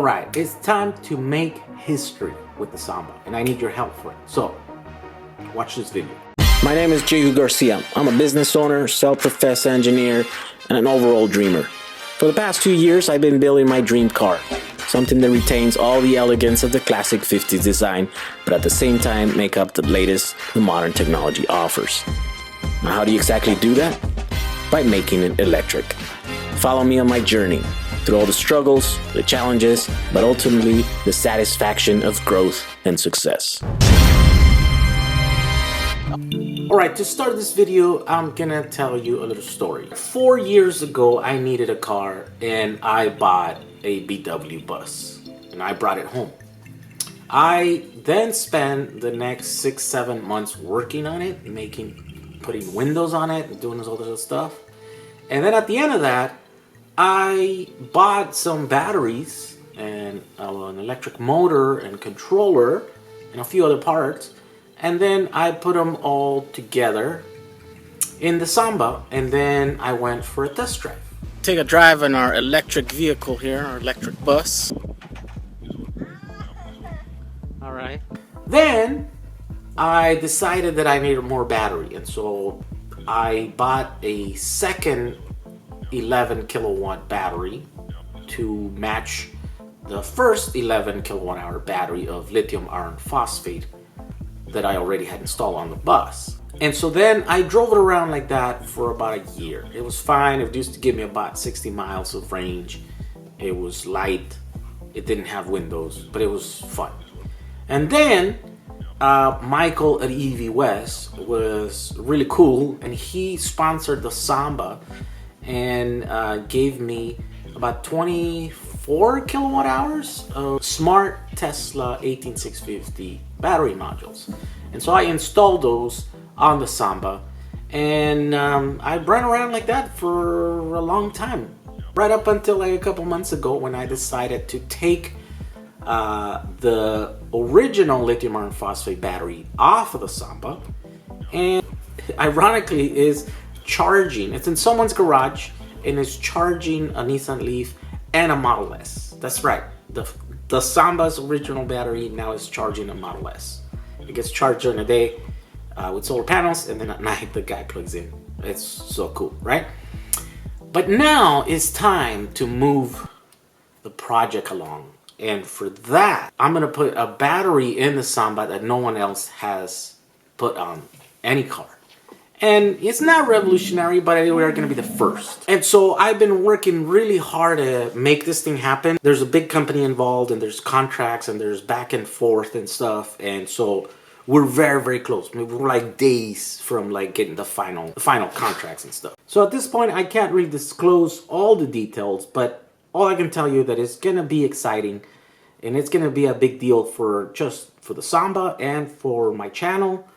Alright, it's time to make history with the Samba, and I need your help for it. So, watch this video. My name is Jehu Garcia. I'm a business owner, self-professed engineer, and an overall dreamer. For the past 2 years, I've been building my dream car. Something that retains all the elegance of the classic 50s design, but at the same time make up the latest the modern technology offers. Now, how do you exactly do that? By making it electric. Follow me on my journey through all the struggles, the challenges, but ultimately the satisfaction of growth and success. Alright, to start this video, I'm gonna tell you a little story. 4 years ago, I needed a car and I bought a VW bus and I brought it home. I then spent the next 6-7 months working on it, putting windows on it and doing all this other stuff. And then at the end of that, I bought some batteries and an electric motor and controller and a few other parts, and then I put them all together in the Samba, and then I went for a test drive. Take a drive in our electric vehicle here, our electric bus. Alright. Then I decided that I needed more battery, and so I bought a second 11 kilowatt battery to match the first 11 kilowatt hour battery of lithium iron phosphate that I already had installed on the bus. And so then I drove it around like that for about a year. It was fine. It used to give me about 60 miles of range. It was light. It didn't have windows, but it was fun. And then Michael at EV West was really cool, and he sponsored the Samba and gave me about 24 kilowatt hours of smart Tesla 18650 battery modules. And so I installed those on the Samba, and I ran around like that for a long time, right up until like a couple months ago when I decided to take the original lithium iron phosphate battery off of the Samba, and ironically is charging. It's in someone's garage and it's charging a Nissan Leaf and a Model S. That's right. The Samba's original battery now is charging a Model S. It gets charged during the day with solar panels, and then at night the guy plugs in. It's so cool, right? But now it's time to move the project along. And for that, I'm gonna put a battery in the Samba that no one else has put on any car. And it's not revolutionary, but we are going to be the first. And so I've been working really hard to make this thing happen. There's a big company involved, and there's contracts, and there's back and forth and stuff. And so we're very, very close. I mean, we're like days from like getting the final contracts and stuff. So at this point, I can't really disclose all the details, but all I can tell you that it's going to be exciting, and it's going to be a big deal for the Samba and for my channel.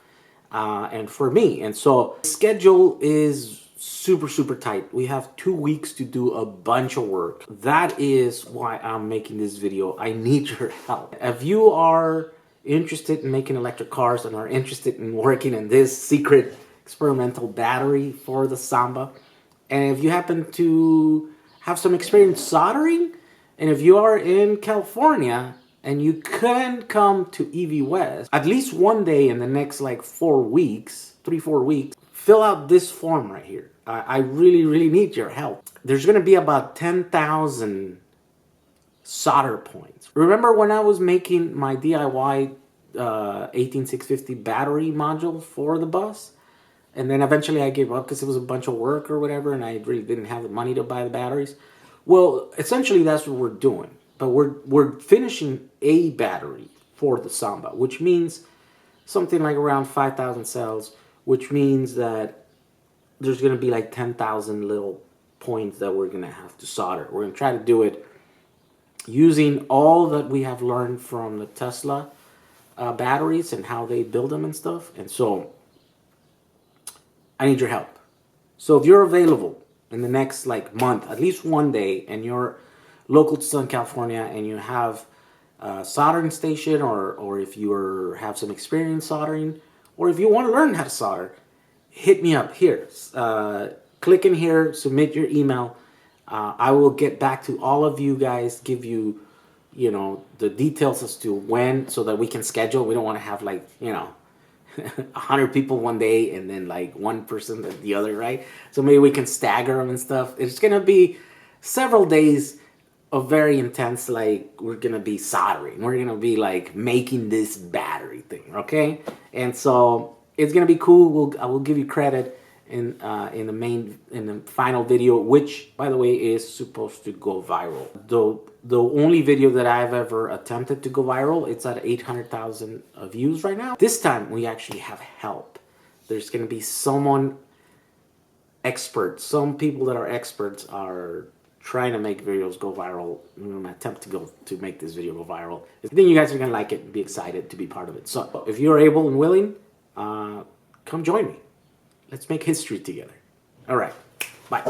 And for me. And so the schedule is super tight. We have 2 weeks to do a bunch of work. That is why I'm making this video. I need your help. If you are interested in making electric cars and are interested in working in this secret experimental battery for the Samba, and if you happen to have some experience soldering, and if you are in California and you can come to EV West at least one day in the next like 4 weeks, 3-4 weeks, fill out this form right here. I really need your help. There's gonna be about 10,000 solder points. Remember when I was making my DIY 18650 battery module for the bus? And then eventually I gave up because it was a bunch of work or whatever, and I really didn't have the money to buy the batteries. Well, essentially that's what we're doing. But we're finishing a battery for the Samba, which means something like around 5,000 cells, which means that there's going to be like 10,000 little points that we're going to have to solder. We're going to try to do it using all that we have learned from the Tesla batteries and how they build them and stuff. And so I need your help. So if you're available in the next like month, at least one day, and you're local to Southern California and you have a soldering station, or if you have some experience soldering, or if you want to learn how to solder, hit me up here. Click in here, submit your email. I will get back to all of you guys, give you you know, the details as to when, so that we can schedule. We don't want to have like, you know, 100 people one day and then like one person the other, right? So maybe we can stagger them and stuff. It's gonna be several days of very intense, like we're gonna be soldering, we're gonna be like making this battery thing, okay? And so it's gonna be cool. I will give you credit in the final video, which by the way is supposed to go viral. The only video that I've ever attempted to go viral, it's at 800,000 views right now. This time we actually have help. There's gonna be someone expert. Some people that are experts are trying to make videos go viral. I'm gonna attempt to make this video go viral. I think you guys are gonna like it and be excited to be part of it. So if you're able and willing, come join me. Let's make history together. All right, bye.